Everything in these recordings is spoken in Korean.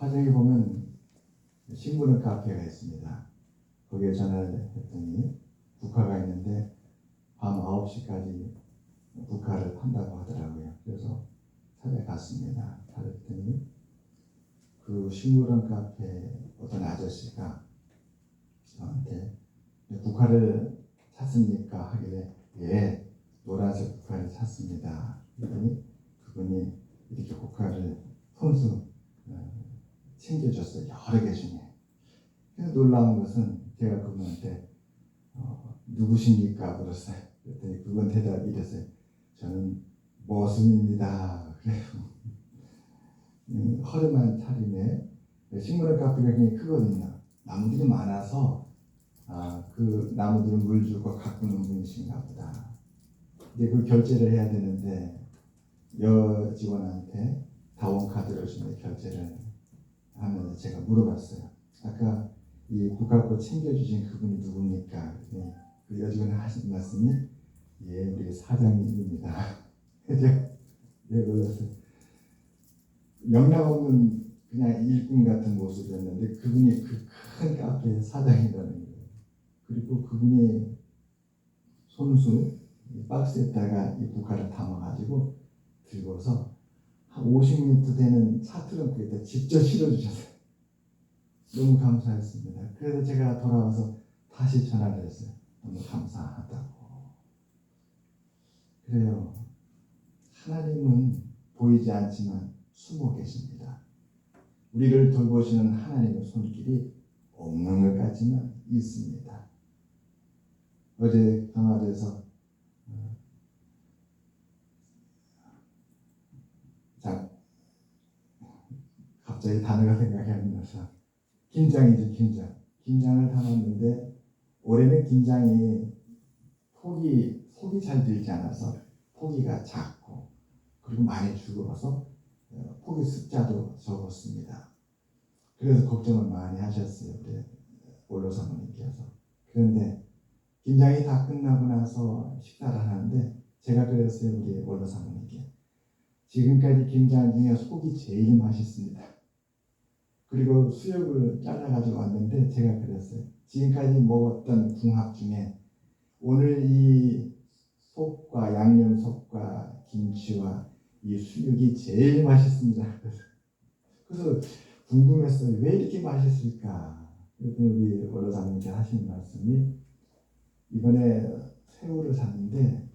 화정에 보면 식물원 카페가 있습니다. 거기에 전화를 했더니 국화가 있는데 밤 9시까지 국화를 판다고 하더라고요. 그래서 찾아갔습니다. 찾았더니 그 식물원 카페 어떤 아저씨가 저한테 국화를 찾습니까? 하길래 예, 노란색 국화를 찾습니다. 그랬더니 그분이 이렇게 국화를 손수 챙겨줬어요. 여러 개 중에. 그래서 놀라운 것은 제가 그분한테 누구십니까? 물었어요. 그랬더니 그분 대답이 이랬어요. 저는 머슴입니다. 그래요. 허름한 차림에 식물원 카페가 굉장히 크거든요. 나무들이 많아서 그 나무들은 물 주고 가꾸는 분이신가 보다. 이제 그 결제를 해야 되는데 여직원한테 다원카드를 주면 결제를 하면서 제가 물어봤어요. 아까 이 국화꽃 챙겨주신 그분이 누굽니까? 그 여직원이 하신 말씀이 예, 우리 사장님입니다. 제가 놀랐어요. 영락 없는 그냥 일꾼 같은 모습이었는데 그분이 그 큰 카페의 사장이라는 거예요. 그리고 그분이 손수 박스에다가 이 국화를 담아가지고 들고서 한 50m 되는 차 트렁크에다 직접 실어주셨어요. 너무 감사했습니다. 그래서 제가 돌아와서 다시 전화를 했어요. 너무 감사하다고. 그래요. 하나님은 보이지 않지만 숨어 계십니다. 우리를 돌보시는 하나님의 손길이 없는 것 같지만 있습니다. 어제 강화도에서 갑자기 단어가 생각이 안 나서 김장이죠. 김장을 담았는데 올해는 김장이 속이 잘 들지 않아서 포기가 작고 그리고 많이 죽어서 포기 숫자도 적었습니다. 그래서 걱정을 많이 하셨어요. 우리 원로 사모님께서. 그런데 김장이 다 끝나고 나서 식사를 하는데 제가 그랬어요. 우리 원로 사모님께. 지금까지 김장 중에 속이 제일 맛있습니다. 그리고 수육을 잘라가지고 왔는데 제가 그랬어요. 지금까지 먹었던 궁합 중에 오늘 이 속과 양념속과 김치와 이 수육이 제일 맛있습니다. 그래서 궁금했어요. 왜 이렇게 맛있을까? 그랬더니 우리 원로사님께 하신 말씀이 이번에 새우를 샀는데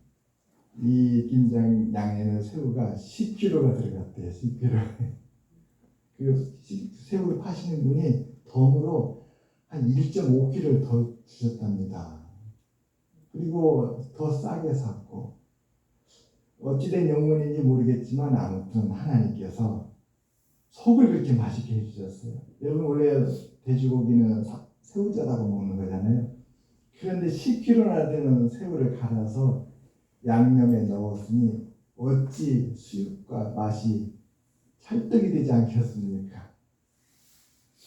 이 김장 양에는 새우가 10kg가 들어갔대요. 10kg. 그 새우를 파시는 분이 덤으로 한 1.5kg를 더 주셨답니다. 그리고 더 싸게 샀고 어찌된 영문인지 모르겠지만 아무튼 하나님께서 속을 그렇게 맛있게 해주셨어요. 여러분 원래 돼지고기는 새우젓하고 먹는 거잖아요. 그런데 10kg나 되는 새우를 갈아서 양념에 넣었으니 어찌 수육과 맛이 찰떡이 되지 않겠습니까?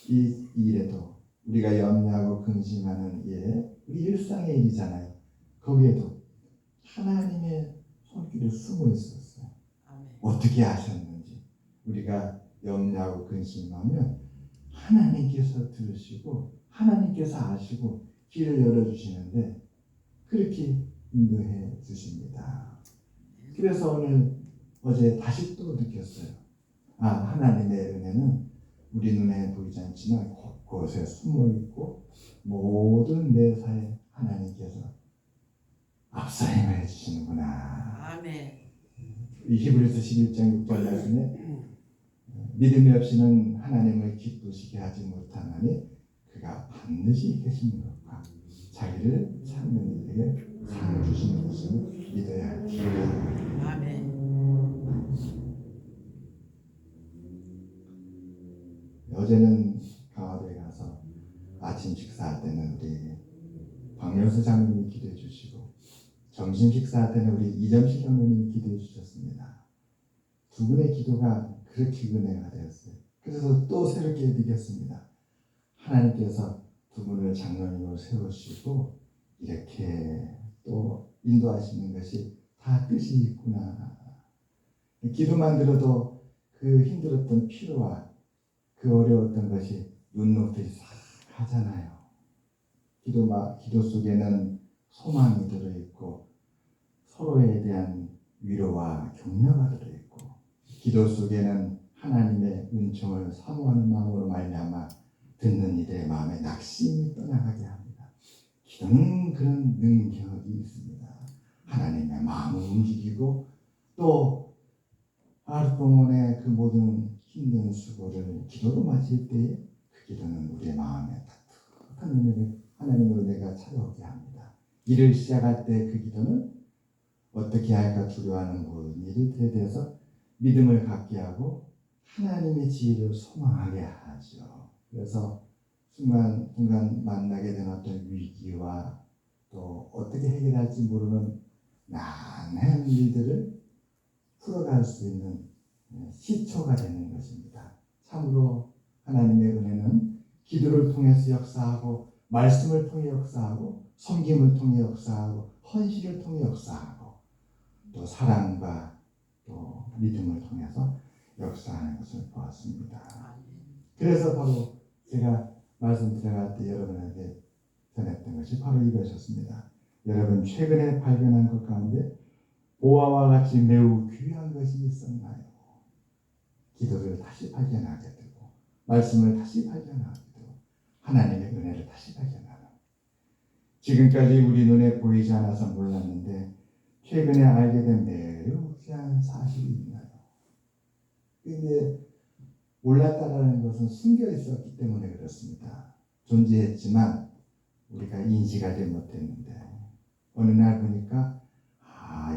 이 일에도 우리가 염려하고 근심하는 일, 우리 일상의 일이잖아요. 거기에도 하나님의 손길이 숨어 있었어요. 아멘. 어떻게 아셨는지 우리가 염려하고 근심하면 하나님께서 들으시고 하나님께서 아시고 길을 열어주시는데 그렇게 인도해 주십니다. 그래서 어제 다시 또 느꼈어요. 하나님의 은혜는 우리 눈에 보이지 않지만 곳곳에 숨어 있고 모든 매사에 하나님께서 앞서 행해 주시는구나. 아멘. 이 히브리서 11장 6절 말씀에 믿음이 없이는 하나님을 기쁘시게 하지 못하나니 그가 반드시 계신 것과 자기를 찾는 이에게 상을 주시는 것을 믿어야 합니다. 아멘. 어제는 강화도에 가서 아침 식사할 때는 우리 박명수 장로님이 기도해 주시고 점심 식사할 때는 우리 이점식 장로님이 기도해 주셨습니다. 두 분의 기도가 그렇게 은혜가 되었어요. 그래서 또 새롭게 느꼈습니다. 하나님께서 두 분을 장로님으로 세우시고 이렇게 또 인도하시는 것이 다 뜻이 있구나. 기도만 들어도 그 힘들었던 피로와 그 어려웠던 것이 눈높이 싹 하잖아요. 기도 속에는 소망이 들어있고 서로에 대한 위로와 격려가 들어있고 기도 속에는 하나님의 은총을 사모하는 마음으로 말미암아 듣는 이들의 마음에 낙심이 떠나가게 합니다. 기도는 그런 능력이 있습니다. 하나님의 마음을 움직이고 또 하루 동안의 그 모든 힘든 수고를 기도로 마칠 때에 그 기도는 우리의 마음에 따뜻한 은혜를 하나님의 은혜가 찾아오게 합니다. 일을 시작할 때 그 기도는 어떻게 할까 두려워하는 모든 일들에 대해서 믿음을 갖게 하고 하나님의 지혜를 소망하게 하죠. 그래서 순간 만나게 된 어떤 위기와 또 어떻게 해결할지 모르는 난해한 일들을 풀어갈 수 있는 시초가 되는 것입니다. 참으로 하나님의 은혜는 기도를 통해서 역사하고 말씀을 통해 역사하고 섬김을 통해 역사하고 헌신을 통해 역사하고 또 사랑과 또 믿음을 통해서 역사하는 것을 보았습니다. 그래서 바로 제가 말씀 들어갈 때 여러분에게 전했던 것이 바로 이것이었습니다. 여러분 최근에 발견한 것 가운데 보화와 같이 매우 귀한 것이 있었나요? 기도를 다시 발견하게 되고 말씀을 다시 발견하게 되고 하나님의 은혜를 다시 발견하는 지금까지 우리 눈에 보이지 않아서 몰랐는데 최근에 알게 된 매우 귀한 사실이 있나요? 근데 몰랐다라는 것은 숨겨 있었기 때문에 그렇습니다. 존재했지만 우리가 인식하지 못했는데 어느 날 보니까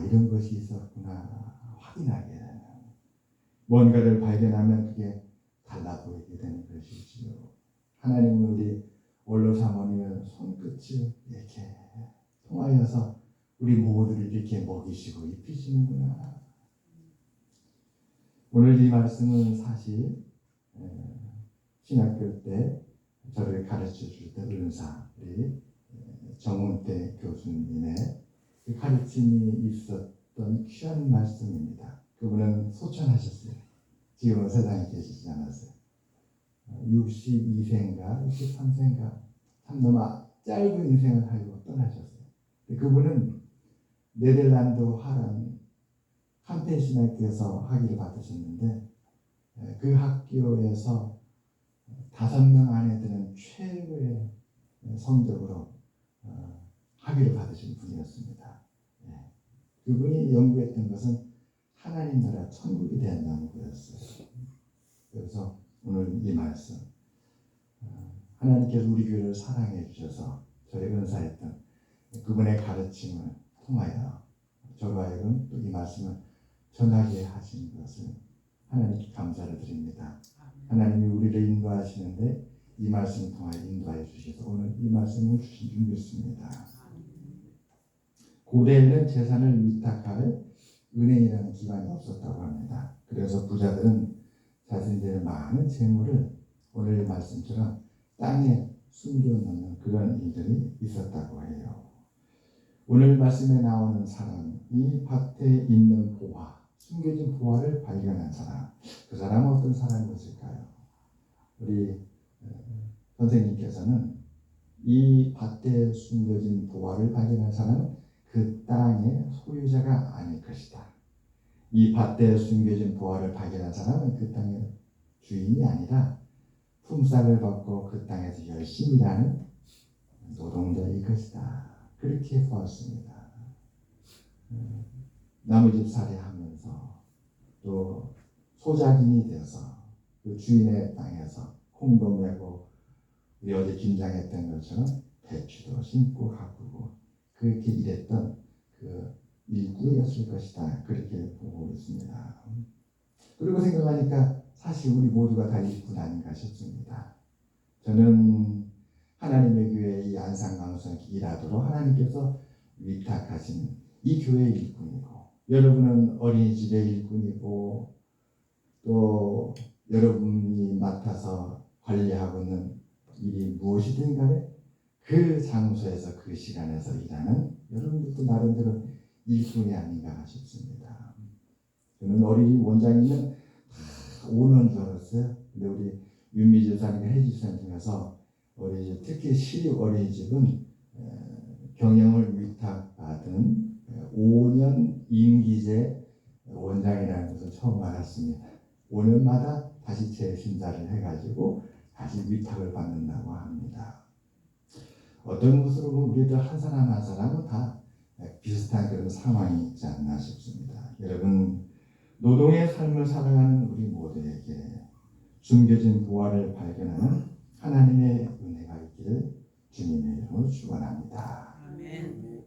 이런 것이 있었구나 확인하게 되는 뭔가를 발견하면 그게 달라 보이게 되는 것이지요. 하나님은 우리 원로 사모님의 손끝을 이렇게 통하여서 우리 모두를 이렇게 먹이시고 입히시는구나. 오늘 이 말씀은 사실 신학교 때 저를 가르쳐 줄 때 은사 우리 정운태 교수님의 그 가르침이 있었던 귀한 말씀입니다. 그분은 소천하셨어요. 지금은 세상에 계시지 않았어요. 62세인가 63세인가 참 너무 짧은 인생을 살고 떠나셨어요. 그분은 네덜란드 하란 칸텐 신학교에서 학위를 받으셨는데 그 학교에서 5명 안에 드는 최고의 성적으로 학위를 받으신 분이었습니다. 그분이 연구했던 것은 하나님 나라 천국에 대한 연구였어요. 그래서 오늘 이 말씀 하나님께서 우리 교회를 사랑해 주셔서 저를 은사했던 그분의 가르침을 통하여 저로 하여금 또 이 말씀을 전하게 하신 것을 하나님께 감사를 드립니다. 하나님이 우리를 인도하시는데 이 말씀을 통하여 인도하여 주셔서 오늘 이 말씀을 주신 줄 믿습니다. 고대에는 재산을 위탁할 은행이라는 기관이 없었다고 합니다. 그래서 부자들은 자신들의 많은 재물을 오늘 말씀처럼 땅에 숨겨놓는 그런 일들이 있었다고 해요. 오늘 말씀에 나오는 사람, 이 밭에 있는 보화, 숨겨진 보화를 발견한 사람, 그 사람은 어떤 사람이었을까요? 우리 선생님께서는 이 밭에 숨겨진 보화를 발견한 사람은 그 땅의 소유자가 아닐 것이다. 이 밭에 숨겨진 보화를 발견한 사람은 그 땅의 주인이 아니라 품삯을 받고 그 땅에서 열심히 일하는 노동자일 것이다. 그렇게 보았습니다. 나무집 살이하면서 또 소작인이 되어서 그 주인의 땅에서 콩도 메고 우리 어제 김장했던 것처럼 배추도 심고 가꾸고 그렇게 일했던 그 일꾼이었을 것이다. 그렇게 보고 있습니다. 그리고 생각하니까 사실 우리 모두가 다 일꾼 아닌가 싶습니다. 저는 하나님의 교회 이 안산강성 일하도록 하나님께서 위탁하신 이 교회의 일꾼이고 여러분은 어린이집의 일꾼이고 또 여러분이 맡아서 관리하고 있는 일이 무엇이든 간에 그 장소에서 그 시간에서 일하는 여러분들도 나름대로 일꾼이 아닌가 싶습니다. 저는 어린이 원장님은 다 오는 줄 알았어요. 근데 우리 윤미 집사님과 혜지 집사님 중에서 우리 특히 시립 어린이집은 경영을 위탁받은 5년 임기제 원장이라는 것을 처음 알았습니다. 5년마다 다시 재심사를 해가지고 다시 위탁을 받는다고 합니다. 어떤 것으로 보면 우리들 한 사람 한 사람은 다 비슷한 그런 상황이 있지 않나 싶습니다. 여러분, 노동의 삶을 살아가는 우리 모두에게 숨겨진 부활을 발견하는 하나님의 은혜가 있기를 주님의 이름으로 축원합니다. 아멘.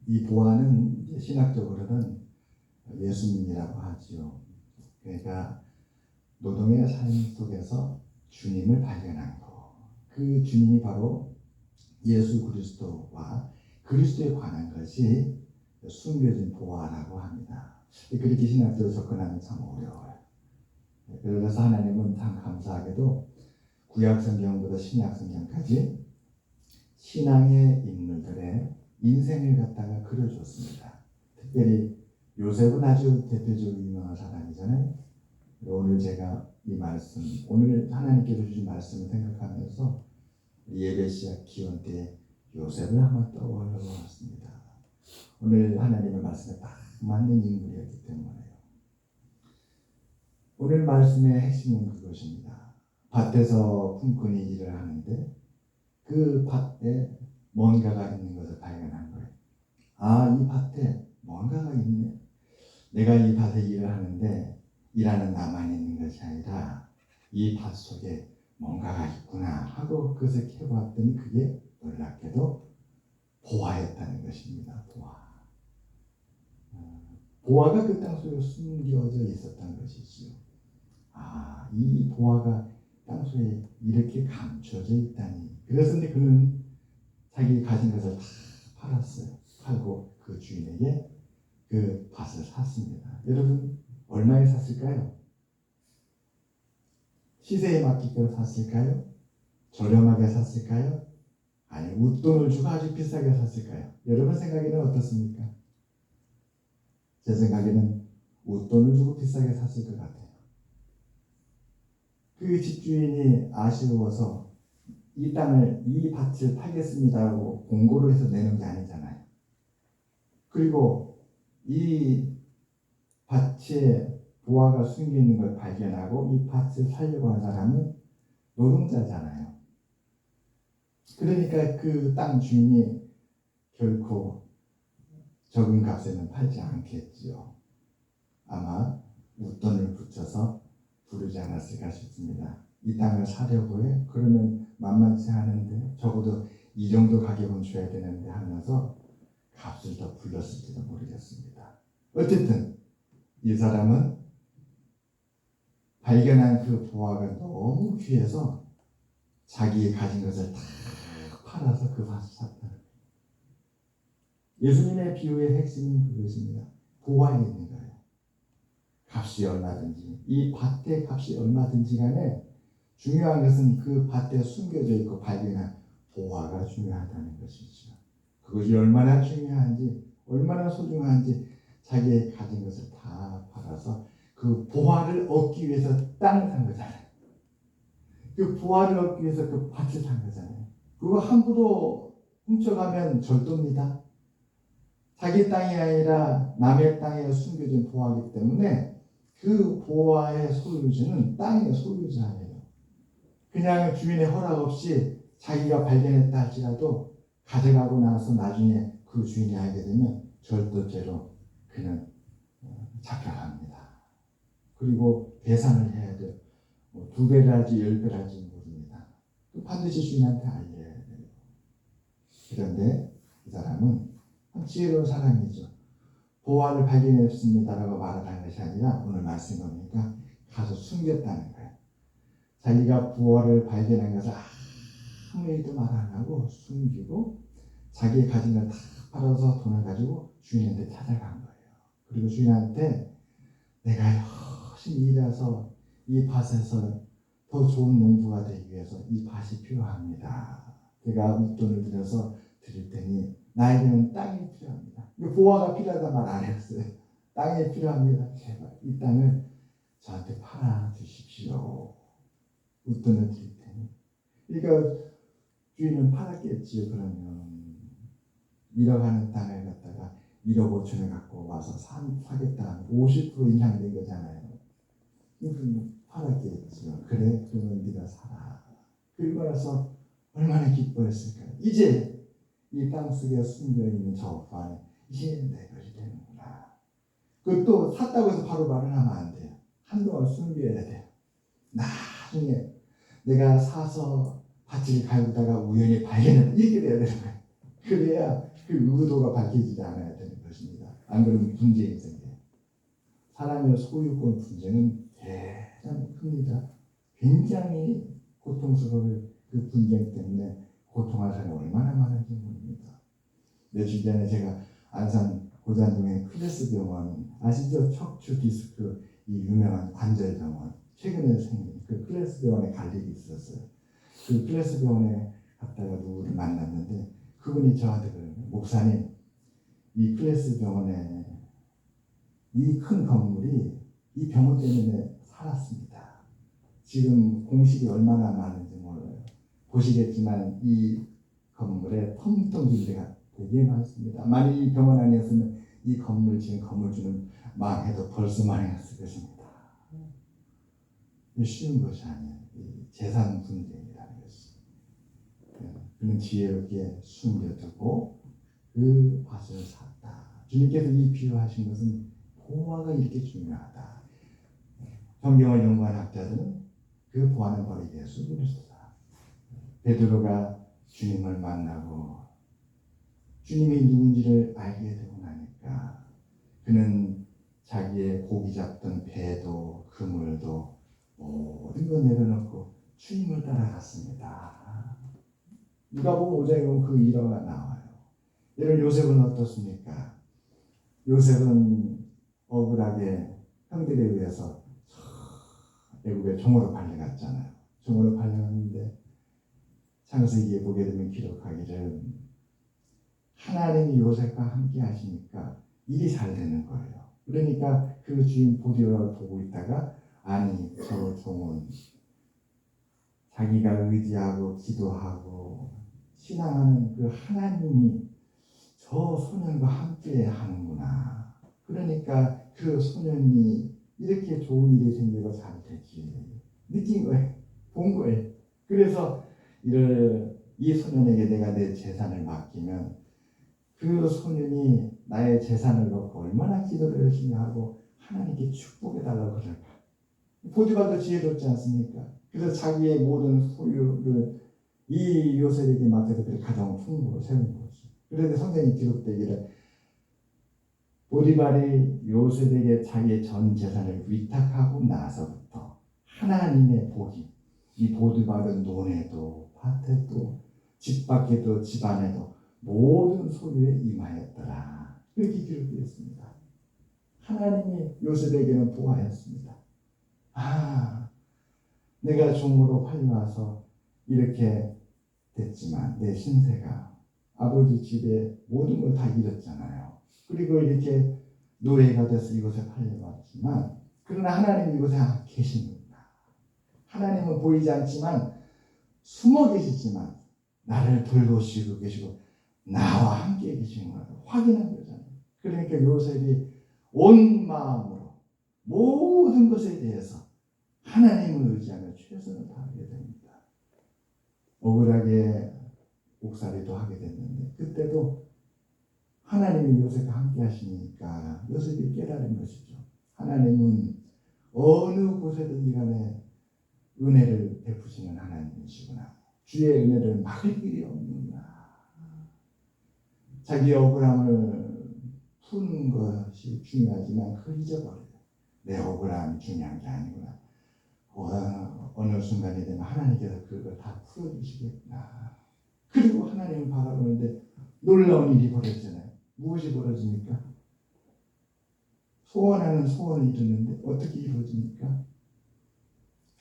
이 부활은 신학적으로는 예수님이라고 하지요. 그러니까 노동의 삶 속에서 주님을 발견한 것. 그 주님이 바로 예수 그리스도와 그리스도에 관한 것이 숨겨진 보화라고 합니다. 그렇게 신학적으로 접근하면 참 어려워요. 그래서 하나님은 참 감사하게도 구약 성경부터 신약 성경까지 신앙의 인물들의 인생을 갖다가 그려줬습니다. 특별히 요셉은 아주 대표적으로 유명한 사람이잖아요. 오늘 제가 이 말씀, 오늘 하나님께서 주신 말씀을 생각하면서 예배 시작 기원 때 요셉을 한번 떠올려 보았습니다. 오늘 하나님의 말씀에 딱 맞는 인물이었기 때문에요. 오늘 말씀의 핵심은 그것입니다. 밭에서 꾼꾼이 일을 하는데 그 밭에 뭔가가 있는 것을 발견한 거예요. 아, 이 밭에 뭔가가 있네. 내가 이 밭에 일을 하는데 일하는 나만 있는 것이 아니라 이 밭 속에 뭔가가 있구나 하고 그것을 캐봤더니 그게 놀랍게도 보화였다는 것입니다. 보화가 그 땅 속에 숨겨져 있었던 것이지요. 아, 이 보화가 땅 속에 이렇게 감춰져 있다니. 그래서 이제 그는 자기 가진 것을 다 팔았어요. 팔고 그 주인에게 그 밭을 샀습니다. 여러분, 얼마에 샀을까요? 시세에 맞게끔 샀을까요? 저렴하게 샀을까요? 아니, 웃돈을 주고 아주 비싸게 샀을까요? 여러분 생각에는 어떻습니까? 제 생각에는 웃돈을 주고 비싸게 샀을 것 같아요. 그 집주인이 아쉬워서 이 땅을, 이 밭을 팔겠습니다라고 공고를 해서 내는 게 아니잖아요. 그리고 이 밭에 보화가 숨겨 있는 걸 발견하고 이 밭을 살려고 한 사람은 노동자잖아요. 그러니까 그 땅 주인이 결코 적은 값에는 팔지 않겠지요. 아마 웃돈을 붙여서 부르지 않았을까 싶습니다. 이 땅을 사려고 해? 그러면 만만치 않은데 적어도 이 정도 가격은 줘야 되는데 하면서 값을 더 불렀을지도 모르겠습니다. 어쨌든 이 사람은 발견한 그 보화가 너무 귀해서 자기의 가진 것을 다 팔아서 그 밭을 샀다. 예수님의 비유의 핵심은 그것입니다. 보화에 있는 거예요. 값이 얼마든지, 이 밭의 값이 얼마든지 간에 중요한 것은 그 밭에 숨겨져 있고 발견한 보화가 중요하다는 것이죠. 그것이 얼마나 중요한지, 얼마나 소중한지 자기의 가진 것을 다 팔아서 그 보화를 얻기 위해서 땅을 산 거잖아요. 그 보화를 얻기 위해서 그 밭을 산 거잖아요. 그거 함부로 훔쳐가면 절도입니다. 자기 땅이 아니라 남의 땅에 숨겨진 보화이기 때문에 그 보화의 소유주는 땅의 소유자예요. 그냥 주인의 허락 없이 자기가 발견했다 할지라도 가져가고 나서 나중에 그 주인이 알게 되면 절도죄로 그는 잡혀갑니다. 그리고 배상을 해야 돼요. 2배를 할지 10배를 할지 모릅니다. 반드시 주인한테 알려야 돼요. 그런데 이 사람은 지혜로운 사람이죠. 보화를 발견했습니다라고 말을 하는 것이 아니라 오늘 말씀 보니까 가서 숨겼다는 거예요. 자기가 보화를 발견한 것을 아무 일도 말 안 하고 숨기고 자기의 가진 걸 다 팔아서 돈을 가지고 주인한테 찾아간 거예요. 그리고 주인한테 내가 열심히 일해서 이 밭에서 더 좋은 농부가 되기 위해서 이 밭이 필요합니다. 제가 웃돈을 들여서 드릴 테니 나에게는 땅이 필요합니다. 보화가 필요하다 말 안 했어요. 땅이 필요합니다. 제발 이 땅을 저한테 팔아 주십시오. 웃돈을 드릴 테니. 그러니까 주인은 팔았겠지요. 그러면 1억 하는 땅을 갖다가 1억 5천에 갖고 와서 사겠다. 50% 인상된 거잖아요. 그럼 팔았겠지요. 그래, 그러면 네가 사라. 그리고 나서 얼마나 기뻐했을까요? 이제 이 땅속에 숨겨있는 저 오빠는 이제 내 것이 되는구나. 그것도 샀다고 해서 바로 말을 하면 안 돼요. 한동안 숨겨야 돼요. 나중에 내가 사서 밭을 갈다가 우연히 발견했다. 이렇게 돼야 되는 거예요. 그래야 그 의도가 밝혀지지 않아야 되는 것입니다. 안 그러면 분쟁이 생겨요. 사람의 소유권 분쟁은 대단히 큽니다. 굉장히 고통스러울 그 분쟁 때문에 고통할 사람이 얼마나 많은지 모릅니다. 며칠 전에 제가 안산 고잔동의 클래스 병원 아시죠? 척추 디스크 이 유명한 관절 병원 최근에 생긴 그 클래스 병원에 갈 일이 있었어요. 그 클래스 병원에 갔다가 누구를 만났는데 그분이 저한테 그래요. 목사님, 이 클래스 병원에 이 큰 건물이 이 병원 때문에 살았습니다. 지금 공실이 얼마나 많은지 몰라요. 보시겠지만 이 건물에 텅텅 빈 데가 되게 많습니다. 만약 이 병원 아니었으면 이 건물 지금 건물주는 망해도 벌써 망했을 것입니다. 쉬운 것이 아니에요. 재산 분쟁이라는 것이. 그는 지혜롭게 숨겨두고 그 밭을 샀다. 주님께서 이 비유하신 것은 보화가 이렇게 중요하다. 성경을 연구한 학자들은 그 보화는 바로 예수 그리스도다. 베드로가 주님을 만나고 주님이 누군지를 알게 되고 나니까 그는 자기의 고기 잡던 배도 그물도 모든 걸 내려놓고 주님을 따라갔습니다. 누가복음 5장에 보면 그 일화가 나와요. 예를 요셉은 어떻습니까? 요셉은 억울하게 형들에 의해서 애국에 종으로 팔려갔잖아요. 종으로 팔려갔는데 창세기에 보게 되면 기록하기를 하나님이 요셉과 함께 하시니까 일이 잘 되는 거예요. 그러니까 그 주인 보디발을 보고 있다가 아니 저 종은 자기가 의지하고 기도하고 신앙하는 그 하나님이 저 소년과 함께 하는구나. 그러니까 그 소년이 이렇게 좋은 일이 생기고 잘 되지. 느낀 거예요. 본 거예요. 그래서 이 소년에게 내가 내 재산을 맡기면 그 소년이 나의 재산을 놓고 얼마나 기도를 열심히 하고 하나님께 축복해달라고 그럴까. 보디발도 지혜롭지 않습니까? 그래서 자기의 모든 소유를 이 요셉에게 맡겨서 그 가정 풍부로 세운 거죠. 그런데 성경이 기록되기를 보디발이 요셉에게 자기의 전 재산을 위탁하고 나서부터 하나님의 복이 이 보디발은 논에도 밭에도 집 밖에도 집 안에도 모든 소유에 임하였더라. 그렇게 기록되었습니다. 하나님이 요셉에게는 보아였습니다. 내가 종으로 팔려와서 이렇게 됐지만 내 신세가 아버지 집에 모든 걸 다 잃었잖아요. 그리고 이렇게 노예가 돼서 이곳에 팔려왔지만 그러나 하나님이 이곳에 계십니다. 하나님은 보이지 않지만 숨어 계시지만 나를 돌보시고 계시고 나와 함께 계시는 걸 확인한 거잖아요. 그러니까 요셉이 온 마음으로 모든 것에 대해서 하나님을 의지하며 최선을 다하게 됩니다. 억울하게 옥살이도 하게 됐는데 그때도 하나님이 요셉과 함께 하시니까 요셉이 깨달은 것이죠. 하나님은 어느 곳에든지 간에 은혜를 베푸시는 하나님이시구나. 주의 은혜를 막을 길이 없는구나. 자기의 억울함을 푸는 것이 중요하지만 그걸 잊어버려요. 내 억울함이 중요한 게 아니구나. 어느 순간이 되면 하나님께서 그걸 다 풀어주시겠구나. 그리고 하나님을 바라보는데 놀라운 일이 벌어지잖아요. 무엇이 벌어집니까? 소원하는 소원을 이루는데 어떻게 이루어집니까?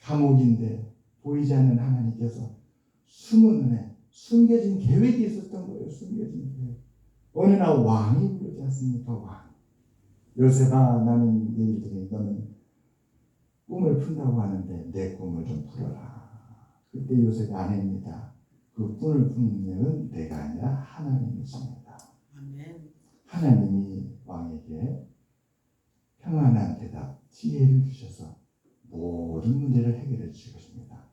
감옥인데 보이지 않는 하나님께서 숨은 은혜, 숨겨진 계획이 있었던 거예요. 숨겨진 계획. 어느 날 왕이 부르지 않습니까? 왕. 요셉아, 나는 얘기들이 너는 꿈을 푼다고 하는데 내 꿈을 좀 풀어라. 그때 요셉이 아닙니다. 그 꿈을 푸는 일은 내가 아니라 하나님이십니다. 아멘. 하나님이 왕에게 평안한 대답, 지혜를 주셔서 모든 문제를 해결해 주실 것입니다.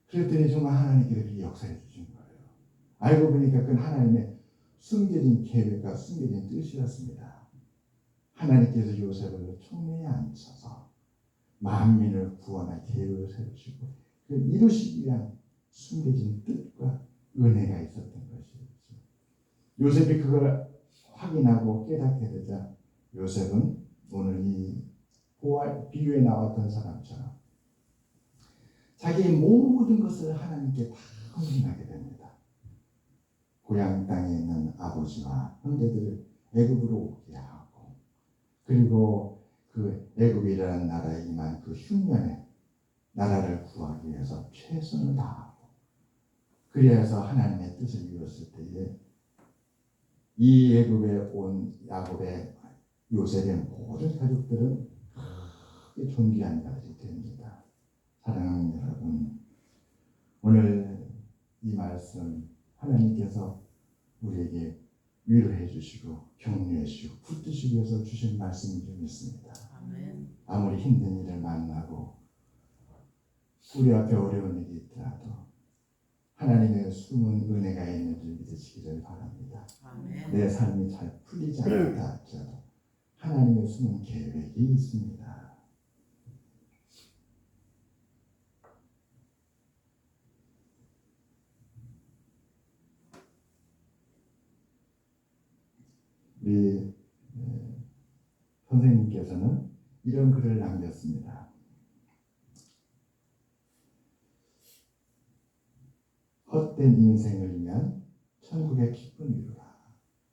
그랬더니 정말 하나님께서 그렇게 역사해 주신 거예요. 알고 보니까 그건 하나님의 숨겨진 계획과 숨겨진 뜻이었습니다. 하나님께서 요셉을 총리에 앉혀서 만민을 구원할 계획을 세우시고 그 이루시기 위한 숨겨진 뜻과 은혜가 있었던 것이죠. 요셉이 그걸 확인하고 깨닫게 되자 요셉은 오늘 이 비유에 나왔던 사람처럼 자기의 모든 것을 하나님께 다 헌신하게 됩니다. 고향 땅에 있는 아버지와 형제들을 애굽으로 오게 하고 그리고 그 애굽이라는 나라에 임한 그 흉년에 나라를 구하기 위해서 최선을 다하고 그리해서 하나님의 뜻을 이뤘을 때에 이 애굽에 온 야곱의 요셉의 모든 가족들은 크게 존귀한 자들이 됩니다. 사랑하는 여러분, 오늘 이 말씀 하나님께서 우리에게 위로해 주시고 격려해 주시고 붙드시기 위해서 주신 말씀인 줄 믿습니다. 아멘. 아무리 힘든 일을 만나고 우리 앞에 어려운 일이 있더라도 하나님의 숨은 은혜가 있는 줄 믿으시기를 바랍니다. 아멘. 내 삶이 잘 풀리지 않는다 할지라도 하나님의 숨은 계획이 있습니다. 우리 선생님께서는 이런 글을 남겼습니다. 헛된 인생을 위한 천국의 기쁜 이루라.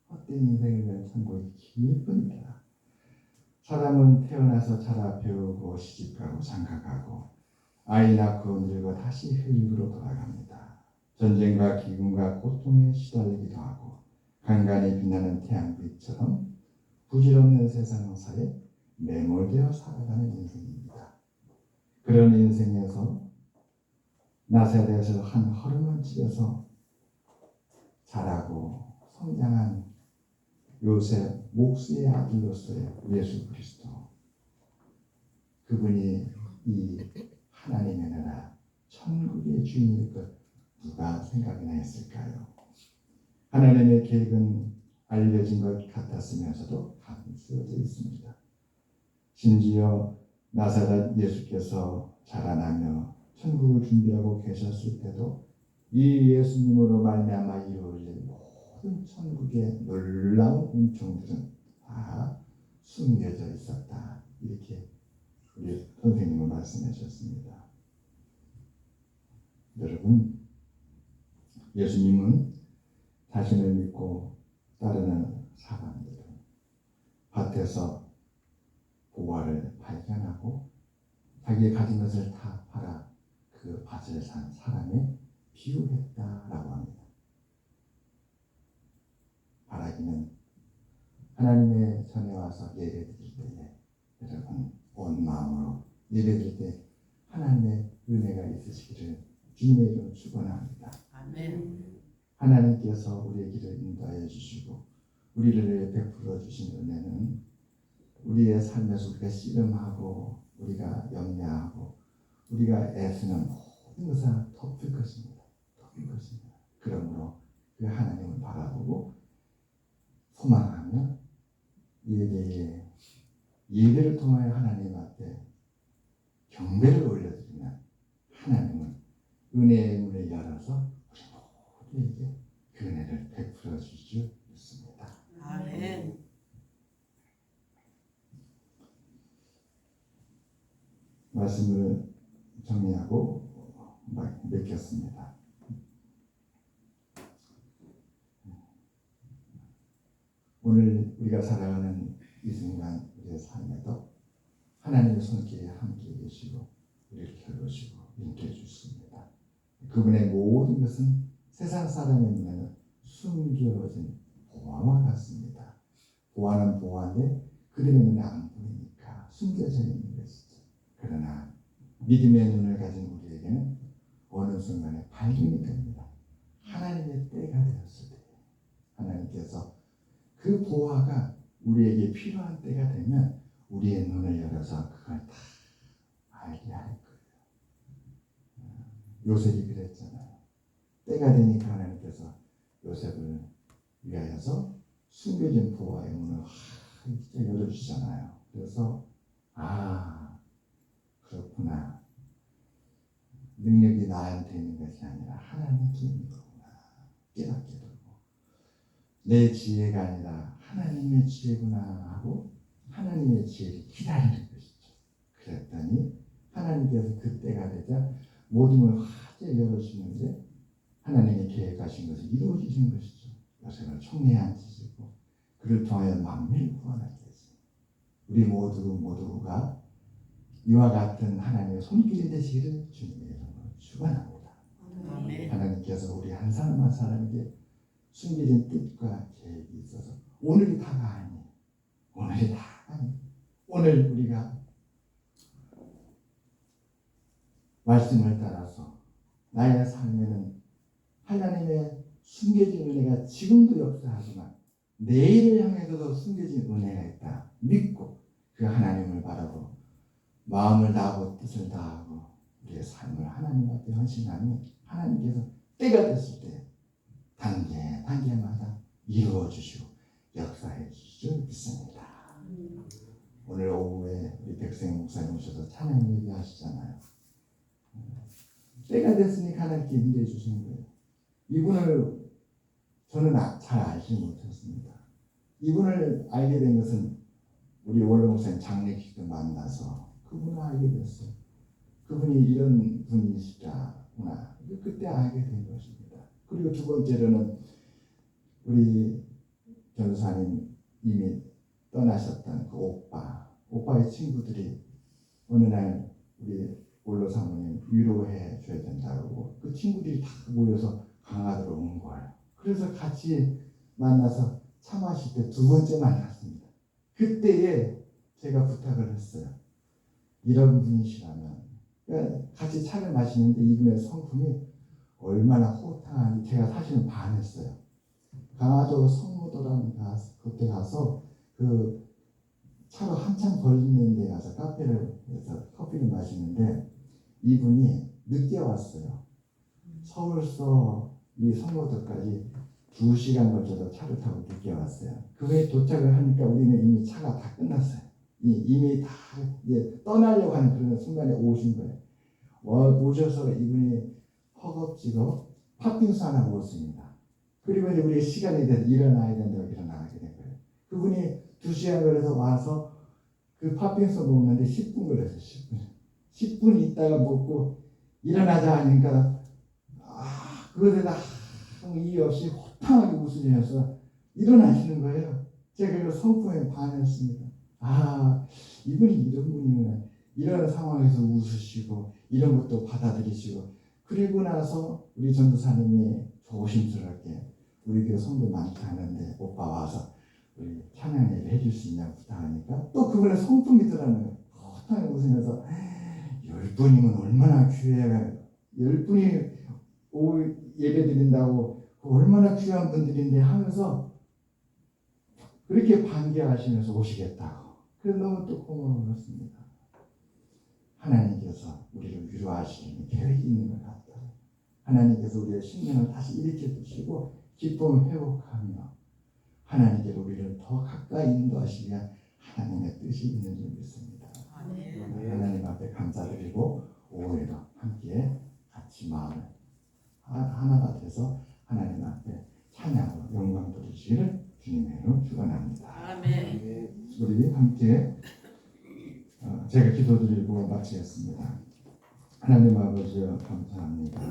헛된 인생을 위한 천국의 기쁜 이루라. 사람은 태어나서 자라 배우고 시집가고 장가가고 아이 낳고 늙어 다시 흙으로 돌아갑니다. 전쟁과 기근과 고통에 시달리기도 하고 간간히 빛나는 태양빛처럼 부질없는 세상사에 매몰되어 살아가는 인생입니다. 그런 인생에서 나사렛에서 한 허름한 집에서 자라고 성장한 요셉 목수의 아들로서의 예수 그리스도, 그분이 이 하나님의 나라 천국의 주인일 것 누가 생각이나 했을까요? 하나님의 계획은 알려진 것 같았으면서도 감추어져 있습니다. 심지어 나사렛 예수께서 자라나며 천국을 준비하고 계셨을 때도 이 예수님으로 말미암아 이루어질 모든 천국의 놀라운 은총들은 다 숨겨져 있었다. 이렇게 우리 선생님은 말씀해 주셨습니다. 여러분, 예수님은 자신을 믿고 따르는 사람들은 밭에서 보화를 발견하고 자기의 가진 것을 다 팔아 그 밭을 산 사람에 비유했다라고 합니다. 바라기는 하나님의 전에 와서 예배드릴 때에 여러분 온 마음으로 예배드릴 때 하나님의 은혜가 있으시기를 주님의 이름으로 축원합니다. 아멘. 하나님께서 우리의 길을 인도하여 주시고 우리를 위해 베풀어 주신 은혜는 우리의 삶에서 우리가 씨름하고 우리가 염려하고 우리가 애쓰는 모든 것을 덮을 것입니다. 덮을 것입니다. 그러므로 그 하나님을 바라보고 소망하며 예배에 예배를 통하여 하나님 앞에 경배를 올려드리면 하나님은 은혜의 문을 열어서 우리 모두에게 그 은혜를 베풀어 주실 줄 믿습니다. 아멘. 말씀을 정리하고 맺겠습니다. 오늘 우리가 살아가는 이 순간 우리의 삶에도 하나님의 손길이 함께 계시고 우리를 겨루시고 인도해 주십니다. 그분의 모든 것은 세상 사람의 눈에는 숨겨진 보화와 같습니다. 보화는 보화인데 그들의 눈에 안 보이니까 숨겨져 있는 것이죠. 그러나 믿음의 눈을 가진 우리에게는 어느 순간에 발견이 됩니다. 하나님의 때가 되었을 때 하나님께서 그 보화가 우리에게 필요한 때가 되면 우리의 눈을 열어서 그걸 다 알게 할 거예요. 요셉이 그랬잖아요. 때가 되니까 하나님께서 요셉을 위하여서 숨겨진 보화의 문을 진짜 열어주잖아요. 그래서 그렇구나. 능력이 나한테 있는 것이 아니라 하나님께 있는 거구나. 깨닫게 되고 내 지혜가 아니라 하나님의 지혜구나 하고 하나님의 지혜를 기다리는 것이죠. 그랬더니 하나님께서 그때가 되자 모든 걸 화제 열어주는데 하나님이 계획하신 것이 이루어지신 것이죠. 요셉을 총리에 앉히시고 그를 통하여 만민을 구원하게 했습니다. 우리 모두가 이와 같은 하나님의 손길이 되시기를 주님의 이름으로 축원합니다. 아멘. 하나님께서 우리 한 사람 한 사람에게 숨겨진 뜻과 계획이 있어서 오늘이 다가 아니에요. 오늘 우리가 말씀을 따라서 나의 삶에는 하나님의 숨겨진 은혜가 지금도 역사하지만 내일을 향해서도 숨겨진 은혜가 있다 믿고 그 하나님을 바라고 마음을 다하고 뜻을 다하고 우리의 삶을 하나님 앞에 헌신하면 하나님께서 때가 됐을 때 단계마다 이루어 주시고 역사해 주실 믿습니다. 오늘 오후에 우리 백생 목사님 오셔서 찬양 얘기하시잖아요. 때가 됐으니까 하나님께 인도해 주시는 거예요. 이분을 저는 잘 알지 못했습니다. 이분을 알게 된 것은 우리 원로 목사님 장례식 때 만나서 그분을 알게 됐어요. 그분이 이런 분이시구나. 그때 알게 된 것입니다. 그리고 두 번째로는 우리 전도사님 이미 떠나셨던 그 오빠의 친구들이 어느 날 우리 원로 사모님 위로해 줘야 된다고 그 친구들이 다 모여서 강화도로 온 거예요. 그래서 같이 만나서 차 마실 때 두 번째 만났습니다. 그때에 제가 부탁을 했어요. 이런 분이시라면 같이 차를 마시는데 이분의 성품이 얼마나 호탕한지 제가 사실은 반했어요. 강화도 성무도라는 그때 가서 그 차로 한참 걸리는 데 가서 카페를 해서 커피를 마시는데 이분이 늦게 왔어요. 서울서 이 성무도까지 2시간 걸쳐서 차를 타고 늦게 왔어요. 그에 도착을 하니까 우리는 이미 차가 다 끝났어요. 이미 다 떠나려고 하는 그런 순간에 오신 거예요. 오셔서 이분이 허겁지겁 팥빙수 하나 먹었습니다. 그리고 이제 우리 시간이 돼서 일어나야 된다고 일어나게 된 거예요. 그분이 2시간 걸려서 와서 그 팥빙수 먹는데 10분 걸렸어요. 10분 있다가 먹고 일어나자 하니까 그것에다 아무 이유 없이 호탕하게 웃으면서 일어나시는 거예요. 제가 그 성품에 반했습니다. 이분이 이런 분이구나. 이런 상황에서 웃으시고 이런 것도 받아들이시고 그리고 나서 우리 전도사님이 조심스럽게 우리 교회 성도 많지 않은데 오빠 와서 우리 찬양 예배 해줄 수 있냐고 부탁하니까 또 그분의 성품이 드러나요. 호탕하게 웃으면서 10분이면 얼마나 귀해요. 10분이 예배 드린다고 얼마나 귀한 분들인데 하면서 그렇게 반겨하시면서 오시겠다고. 그래서 너무 또 고마웠습니다. 하나님께서 우리를 위로하시는 계획이 있는 것 같아요. 하나님께서 우리의 심령을 다시 일으켜 주시고 기쁨을 회복하며 하나님께로 우리를 더 가까이 인도하시기 위한 하나님의 뜻이 있는 줄 믿습니다. 하나님 앞에 감사드리고 오후에도 함께 같이 마음을 하나가 돼서 하나님 앞에 찬양으로 영광 돌리시기를 주님의 이름으로 축원합니다. 아멘. 우리 함께 제가 기도드리고 마치겠습니다. 하나님 아버지여 감사합니다.